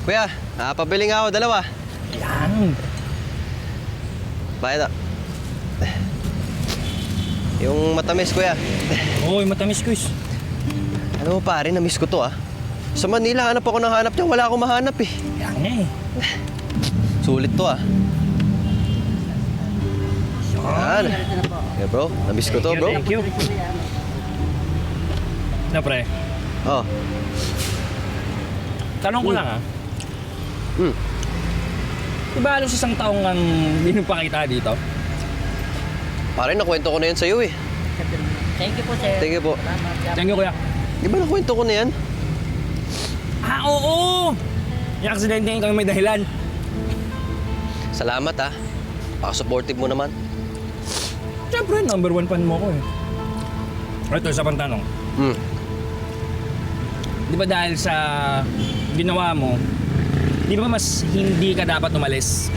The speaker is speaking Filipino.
Kuya, pabili nga ako, dalawa. Yan. Bakit? Yung matamis, kuya. Oo, yung matamis ko is. Ano mo pare, na-miss ko to Sa Manila, hanap ako ng hanap dyan. Wala akong mahanap eh. Yan nga eh. Sulit to Yan. Yeah, bro. Na-miss ko to, bro. Thank you. Na pre, Oh. tanong ko lang Hmm. Diba halos isang taong ang binupakita dito? Pare, nakwento ko na yan sa'yo eh. Thank you po, sir. Thank you po. Thank you, kuya. Di ba nakwento ko na yan? Oo! Yung aksidente yung kami may dahilan. Salamat Paka-supportive mo naman. Siyempre, number 1 fan mo ko eh. Ito, isa pang tanong. Di ba dahil sa ginawa mo, di ba mas hindi ka dapat umalis?